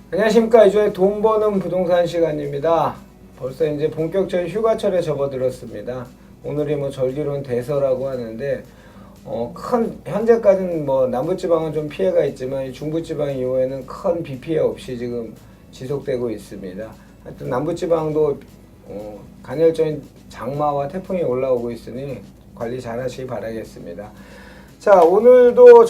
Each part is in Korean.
안녕하십니까. 이주의 돈 버는 부동산 시간입니다. 벌써 이제 본격적인 휴가철에 접어들었습니다. 오늘이 뭐 절기로는 대서라고 하는데 현재까지는 뭐 남부지방은 좀 피해가 있지만 이 중부지방 이후에는 큰 비 피해 없이 지금 지속되고 있습니다. 하여튼 남부지방도 간헐적인 장마와 태풍이 올라오고 있으니 관리 잘 하시기 바라겠습니다. 자, 오늘도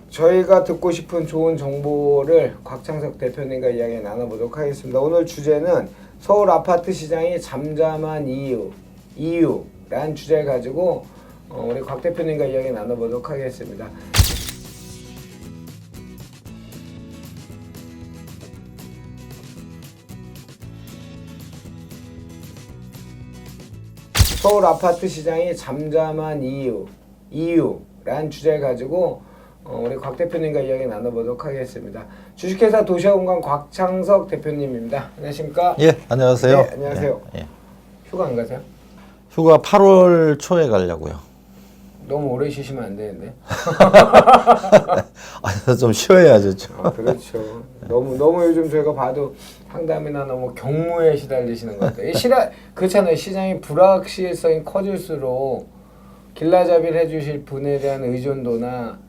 저희가 듣고 싶은 좋은 정보를 곽창석 대표님과 이야기 나눠보도록 하겠습니다. 오늘 주제는 서울 아파트 시장이 잠잠한 이유라는 주제를 가지고 우리 곽 대표님과 이야기 나눠보도록 하겠습니다. 서울 아파트 시장이 잠잠한 이유라는 주제를 가지고 우리 곽 대표님과 이야기 나눠보도록 하겠습니다. 주식회사 도시아공간 곽창석 대표님입니다. 안녕하십니까? 예, 안녕하세요. 네, 안녕하세요. 예. 휴가 안 가세요? 휴가 8월 초에 가려고요. 너무 오래 쉬시면 안 되는데. 좀 쉬어야죠. 그렇죠. 너무 요즘 저희가 봐도 상담이나 너무 경무에 시달리시는 것 같아요. 그렇잖아요. 시장이 불확실성이 커질수록 길라잡이를 해주실 분에 대한 의존도나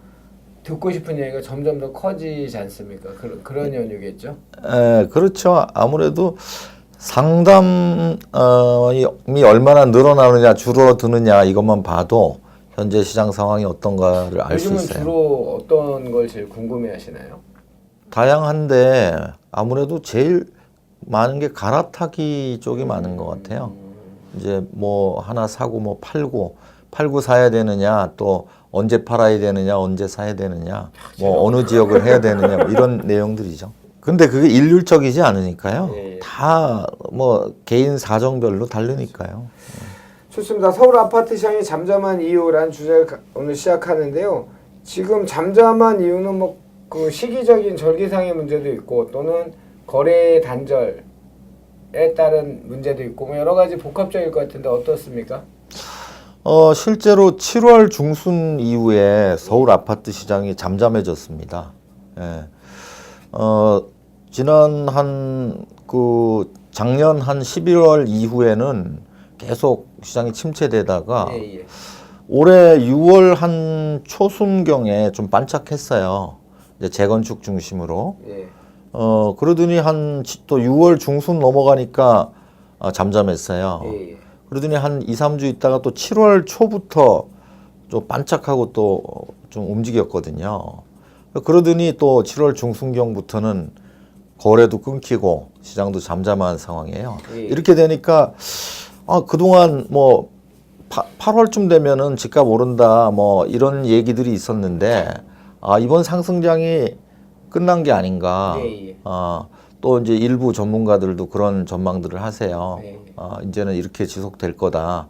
듣고 싶은 얘기가 점점 더 커지지 않습니까? 그런 연유겠죠? 그렇죠. 아무래도 상담이 얼마나 늘어나느냐, 줄어드느냐 이것만 봐도 현재 시장 상황이 어떤가를 알 수 있어요. 요즘은 주로 어떤 걸 제일 궁금해 하시나요? 다양한데 아무래도 제일 많은 게 갈아타기 쪽이 많은 것 같아요. 이제 뭐 하나 사고 뭐 팔고 사야 되느냐, 또 언제 팔아야 되느냐, 언제 사야 되느냐, 뭐 어느 지역을 해야 되느냐, 뭐 이런 내용들이죠. 근데 그게 일률적이지 않으니까요. 예. 다 뭐 개인 사정별로 다르니까요. 좋습니다. 서울 아파트 시장이 잠잠한 이유라는 주제를 오늘 시작하는데요. 지금 잠잠한 이유는 뭐 그 시기적인 절기상의 문제도 있고 또는 거래 단절에 따른 문제도 있고 뭐 여러 가지 복합적일 것 같은데 어떻습니까? 실제로 7월 중순 이후에 서울 아파트 시장이 잠잠해졌습니다. 예. 작년 한 11월 이후에는 계속 시장이 침체되다가 예. 올해 6월 한 초순경에 좀 반짝했어요. 이제 재건축 중심으로. 예. 그러더니 또 6월 중순 넘어가니까 잠잠했어요. 예. 그러더니 한 2, 3주 있다가 또 7월 초부터 좀 반짝하고 또 좀 움직였거든요. 그러더니 또 7월 중순경부터는 거래도 끊기고 시장도 잠잠한 상황이에요. 예. 이렇게 되니까 그동안 뭐 8월쯤 되면은 집값 오른다 뭐 이런 얘기들이 있었는데 이번 상승장이 끝난 게 아닌가. 예. 또 이제 일부 전문가들도 그런 전망들을 하세요. 예. 이제는 이렇게 지속될 거다.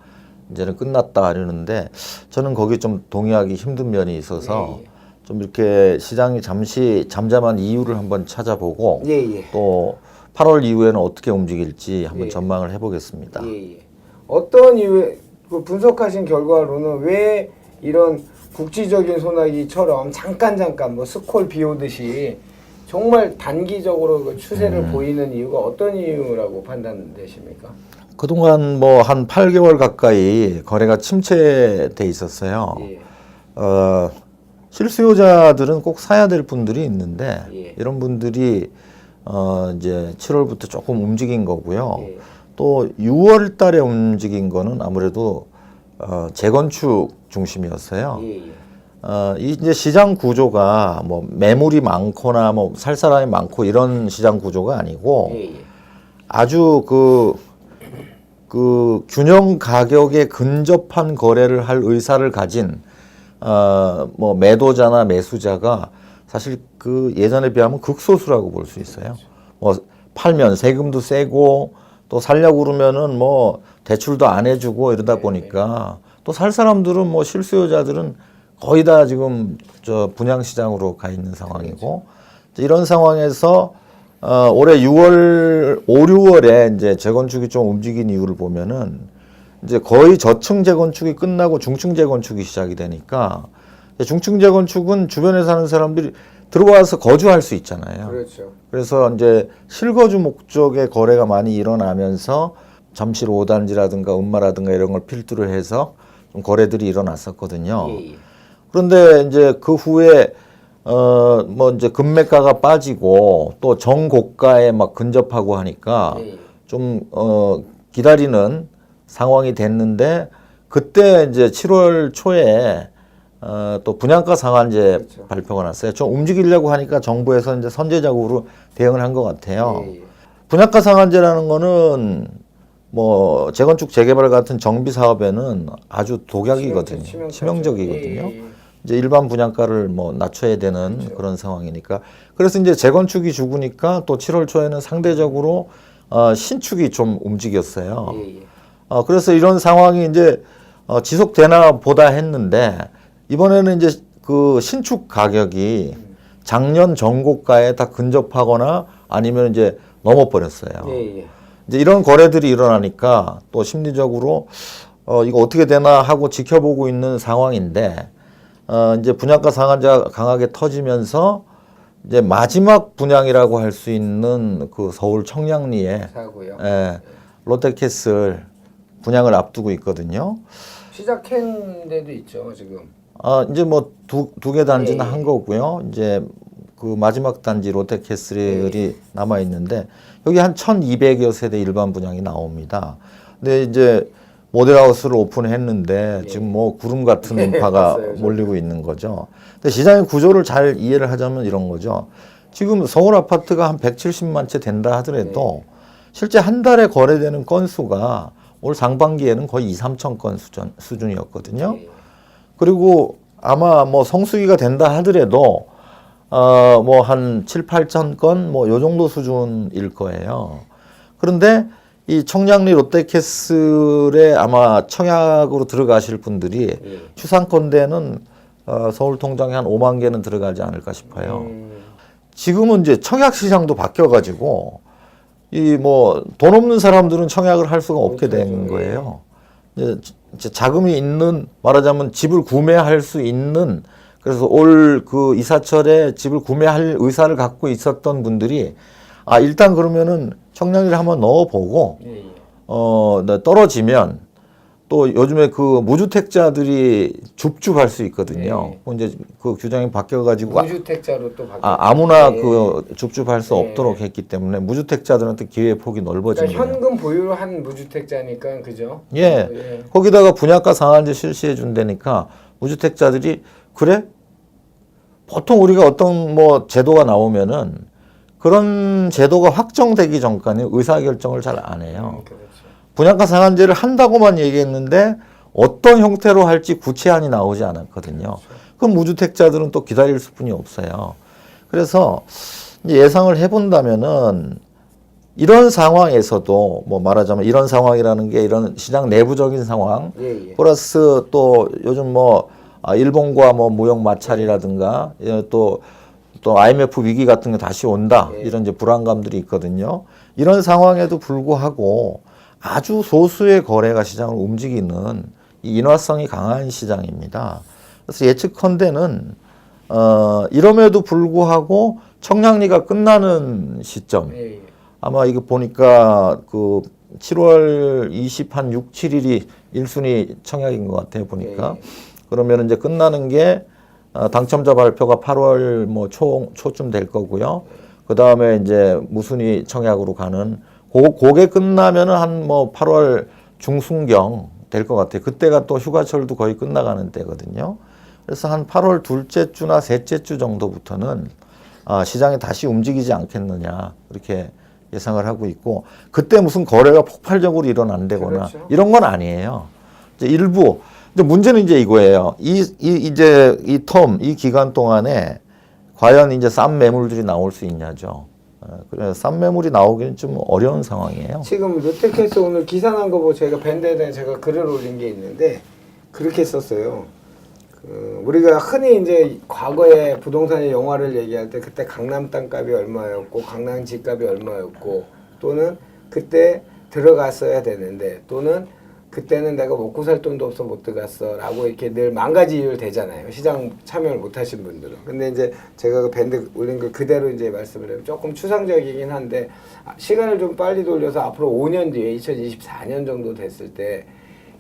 이제는 끝났다 이러는데 저는 거기에 좀 동의하기 힘든 면이 있어서 예. 좀 이렇게 시장이 잠시 잠잠한 이유를 한번 찾아보고 예. 또 8월 이후에는 어떻게 움직일지 한번 예. 전망을 해보겠습니다. 예. 어떤 이유에 분석하신 결과로는 왜 이런 국지적인 소나기처럼 잠깐 뭐 스콜 비 오듯이 정말 단기적으로 그 추세를 보이는 이유가 어떤 이유라고 판단되십니까? 그동안 뭐 한 8개월 가까이 거래가 침체돼 있었어요. 예. 실수요자들은 꼭 사야 될 분들이 있는데 예. 이런 분들이 이제 7월부터 조금 움직인 거고요. 예. 또 6월 달에 움직인 거는 아무래도 재건축 중심이었어요. 예. 이제 시장 구조가 뭐 매물이 많거나 뭐 살 사람이 많고 이런 시장 구조가 아니고 예. 아주 그 균형 가격에 근접한 거래를 할 의사를 가진 뭐 매도자나 매수자가 사실 그 예전에 비하면 극소수라고 볼 수 있어요. 뭐 팔면 세금도 세고 또 살려고 그러면은 뭐 대출도 안 해주고 이러다 보니까 또 살 사람들은 뭐 실수요자들은 거의 다 지금 저 분양 시장으로 가 있는 상황이고 이런 상황에서 올해 6월 6월에 이제 재건축이 좀 움직인 이유를 보면은 이제 거의 저층 재건축이 끝나고 중층 재건축이 시작이 되니까 중층 재건축은 주변에 사는 사람들이 들어와서 거주할 수 있잖아요. 그렇죠. 그래서 이제 실거주 목적의 거래가 많이 일어나면서 잠실 5단지라든가 음마라든가 이런 걸 필두로 해서 좀 거래들이 일어났었거든요. 예, 예. 그런데 이제 그 후에 뭐 이제 금매가가 빠지고 또 정고가에 막 근접하고 하니까 예, 예. 좀 기다리는 상황이 됐는데 그때 이제 7월 초에 또 분양가 상한제 그렇죠. 발표가 났어요. 좀 움직이려고 하니까 정부에서 이제 선제적으로 대응을 한 것 같아요. 예, 예. 분양가 상한제라는 거는 뭐 재건축 재개발 같은 정비 사업에는 아주 독약이거든요. 치명적이거든요. 예, 예. 이제 일반 분양가를 뭐 낮춰야 되는 그렇죠. 그런 상황이니까. 그래서 이제 재건축이 죽으니까 또 7월 초에는 상대적으로 신축이 좀 움직였어요. 예, 예. 그래서 이런 상황이 이제 지속되나 보다 했는데 이번에는 이제 그 신축 가격이 작년 정고가에 다 근접하거나 아니면 이제 넘어버렸어요. 예, 예. 이제 이런 거래들이 일어나니까 또 심리적으로 이거 어떻게 되나 하고 지켜보고 있는 상황인데 이제 분양가 상한제가 강하게 터지면서 이제 마지막 분양이라고 할 수 있는 그 서울 청량리에 사고요. 롯데캐슬 분양을 앞두고 있거든요. 시작한 데도 있죠, 지금. 이제 뭐 두 개 단지는 예. 한 거고요. 이제 그 마지막 단지 롯데캐슬이 남아 있는데 여기 한 1,200여 세대 일반 분양이 나옵니다. 근데 이제 모델하우스를 오픈했는데 지금 뭐 구름 같은 인파가 봤어요, 저도. 몰리고 있는 거죠. 근데 시장의 구조를 잘 이해를 하자면 이런 거죠. 지금 서울 아파트가 한 170만 채 된다 하더라도 실제 한 달에 거래되는 건수가 올 상반기에는 거의 2, 3천 건 수준이었거든요. 예. 그리고 아마 뭐 성수기가 된다 하더라도 뭐 한 7, 8천 건 뭐 요 정도 수준일 거예요. 그런데 이 청량리 롯데캐슬에 아마 청약으로 들어가실 분들이 예. 추상컨대는 서울 통장에 한 5만 개는 들어가지 않을까 싶어요. 음. 지금은 이제 청약 시장도 바뀌어가지고 이 뭐 돈 없는 사람들은 청약을 할 수가 없게 된 거예요. 이제 자금이 있는 말하자면 집을 구매할 수 있는 그래서 올 그 이사철에 집을 구매할 의사를 갖고 있었던 분들이 일단 그러면은 청량리를 한번 넣어보고 예, 예. 떨어지면 또 요즘에 그 무주택자들이 줍줍할 수 있거든요. 이제 그 규정이 바뀌어가지고 무주택자로 또 바뀌었죠. 아무나 예. 그 줍줍할 수 예. 없도록 했기 때문에 무주택자들한테 기회 폭이 넓어진 그러니까 거예요. 현금 보유를 한 무주택자니까 그죠? 예. 거기다가 분양가 상한제 실시해 준다니까 무주택자들이 그래? 보통 우리가 어떤 뭐 제도가 나오면은 그런 제도가 확정되기 전까지 의사결정을 잘 안 해요. 그렇죠. 분양가 상한제를 한다고만 얘기했는데 어떤 형태로 할지 구체안이 나오지 않았거든요. 그럼 무주택자들은 또 기다릴 수뿐이 없어요. 그래서 이제 예상을 해본다면은 이런 상황에서도 뭐 말하자면 이런 상황이라는 게 이런 시장 내부적인 상황 예, 예. 플러스 또 요즘 뭐 일본과 뭐 무역 마찰이라든가 또 IMF 위기 같은 게 다시 온다 이런 이제 불안감들이 있거든요. 이런 상황에도 불구하고 아주 소수의 거래가 시장을 움직이는 이 인화성이 강한 시장입니다. 그래서 예측컨대는 이럼에도 불구하고 청량리가 끝나는 시점 예, 예. 아마 이거 보니까 그 7월 6, 7일이 1순위 청약인 것 같아요 보니까. 그러면 이제 끝나는 게 당첨자 발표가 8월 뭐 초쯤 될 거고요. 그 다음에 이제 무순위 청약으로 가는 그게 끝나면은 한 뭐 8월 중순경 될 것 같아요. 그때가 또 휴가철도 거의 끝나가는 때거든요. 그래서 한 8월 둘째 주나 셋째 주 정도부터는 시장이 다시 움직이지 않겠느냐 이렇게 예상을 하고 있고 그때 무슨 거래가 폭발적으로 일어난다거나 그렇죠. 이런 건 아니에요. 이제 일부 근데 문제는 이제 이거예요. 이제 이 기간 동안에 과연 이제 싼 매물들이 나올 수 있냐죠. 그래서 싼 매물이 나오기는 좀 어려운 상황이에요. 지금 롯데캐슬 오늘 기사 난 거 보고 제가 밴드에 대해 제가 글을 올린 게 있는데 그렇게 썼어요. 우리가 흔히 이제 과거에 부동산의 영화를 얘기할 때 그때 강남 땅값이 얼마였고 강남 집값이 얼마였고 또는 그때 들어갔어야 되는데 또는 그때는 내가 먹고 살 돈도 없어 못 들어갔어 라고 이렇게 늘 만 가지 이유를 대잖아요. 시장 참여를 못 하신 분들은. 근데 이제 제가 그 밴드 올린 거 그대로 이제 말씀을 해요. 조금 추상적이긴 한데 시간을 좀 빨리 돌려서 앞으로 5년 뒤에 2024년 정도 됐을 때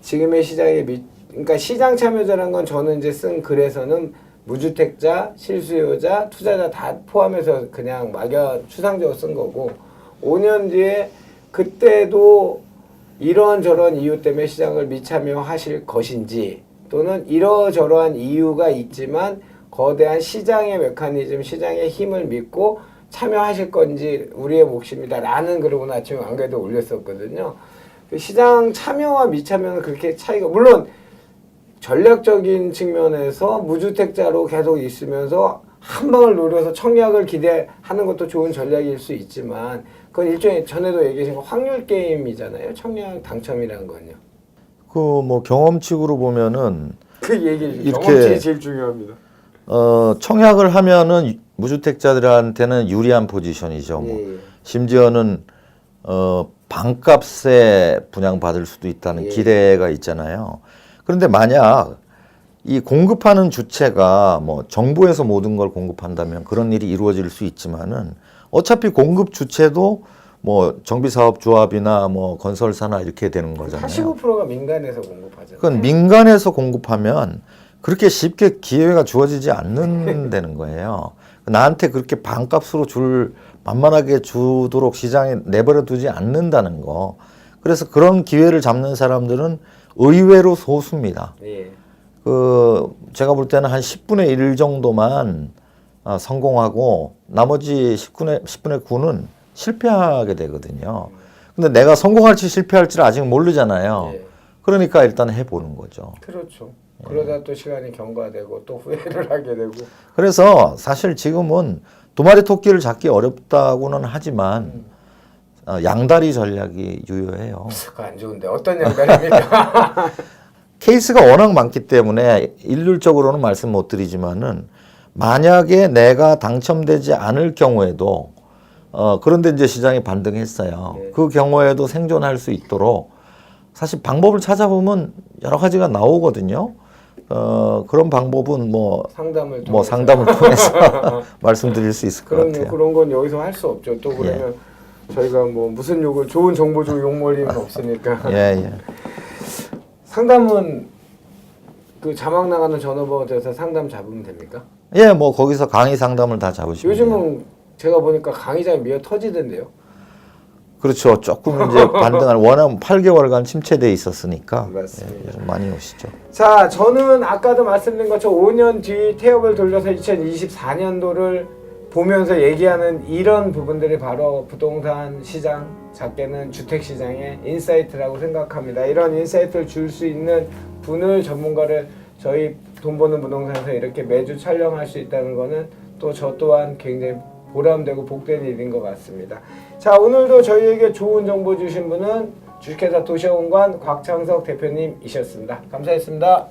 지금의 시장에 그러니까 시장 참여자라는 건 저는 이제 쓴 글에서는 무주택자, 실수요자, 투자자 다 포함해서 그냥 막연 추상적으로 쓴 거고 5년 뒤에 그때도 이런저런 이유 때문에 시장을 미참여하실 것인지 또는 이러저러한 이유가 있지만 거대한 시장의 메커니즘, 시장의 힘을 믿고 참여하실 건지 우리의 몫입니다 라는 글을 오늘 아침에 안 그래도 올렸었거든요. 시장 참여와 미참여는 그렇게 차이가 물론 전략적인 측면에서 무주택자로 계속 있으면서 한 방을 노려서 청약을 기대하는 것도 좋은 전략일 수 있지만 그건 일종의 전에도 얘기하신 거 확률 게임이잖아요. 청약 당첨이라는 건요. 그 뭐 경험칙으로 보면은 그 얘기 이렇게 경험칙이 제일 중요합니다. 청약을 하면은 무주택자들한테는 유리한 포지션이죠. 뭐. 예. 심지어는 반값에 분양받을 수도 있다는 예. 기대가 있잖아요. 그런데 만약 이 공급하는 주체가 뭐 정부에서 모든 걸 공급한다면 그런 일이 이루어질 수 있지만은 어차피 공급 주체도 뭐 정비사업조합이나 뭐 건설사나 이렇게 되는 거잖아요. 85%가 민간에서 공급하잖아요. 그건 민간에서 공급하면 그렇게 쉽게 기회가 주어지지 않는다는 거예요. 나한테 그렇게 반값으로 만만하게 주도록 시장에 내버려 두지 않는다는 거. 그래서 그런 기회를 잡는 사람들은 의외로 소수입니다. 예. 제가 볼 때는 한 10분의 1 정도만 성공하고 나머지 10분의 9는 실패하게 되거든요. 근데 내가 성공할지 실패할지를 아직 모르잖아요. 예. 그러니까 일단 해보는 거죠. 그렇죠. 그러다 또 시간이 경과되고 또 후회를 하게 되고. 그래서 사실 지금은 두 마리 토끼를 잡기 어렵다고는 하지만 양다리 전략이 유효해요. 그거 안 좋은데 어떤 양다리입니까? 케이스가 워낙 많기 때문에 일률적으로는 말씀 못 드리지만은 만약에 내가 당첨되지 않을 경우에도 그런데 이제 시장이 반등했어요. 네. 그 경우에도 생존할 수 있도록 사실 방법을 찾아보면 여러 가지가 나오거든요. 그런 방법은 상담을 통해서 말씀드릴 수 있을 것 같아요. 그런 건 여기서 할 수 없죠. 또 그러면 저희가 뭐 무슨 욕을 좋은 정보 주고 욕먹을 없으니까. 예. 상담은 그 자막 나가는 전화번호 돼서 상담 잡으면 됩니까? 예, 뭐 거기서 강의 상담을 다 잡으시면 돼요. 요즘은 제가 보니까 강의장이 미어 터지던데요. 그렇죠. 조금 이제 반등한 워낙 8개월간 침체돼 있었으니까 맞습니다. 좀 많이 오시죠. 자, 저는 아까도 말씀드린 것처럼 5년 뒤 태엽을 돌려서 2024년도를 보면서 얘기하는 이런 부분들이 바로 부동산 시장, 작게는 주택 시장의 인사이트라고 생각합니다. 이런 인사이트를 줄 수 있는 분을 전문가를 저희 돈 버는 부동산에서 이렇게 매주 촬영할 수 있다는 거는 또 저 또한 굉장히 보람되고 복된 일인 것 같습니다. 자, 오늘도 저희에게 좋은 정보 주신 분은 주식회사 도시원관 곽창석 대표님이셨습니다. 감사했습니다.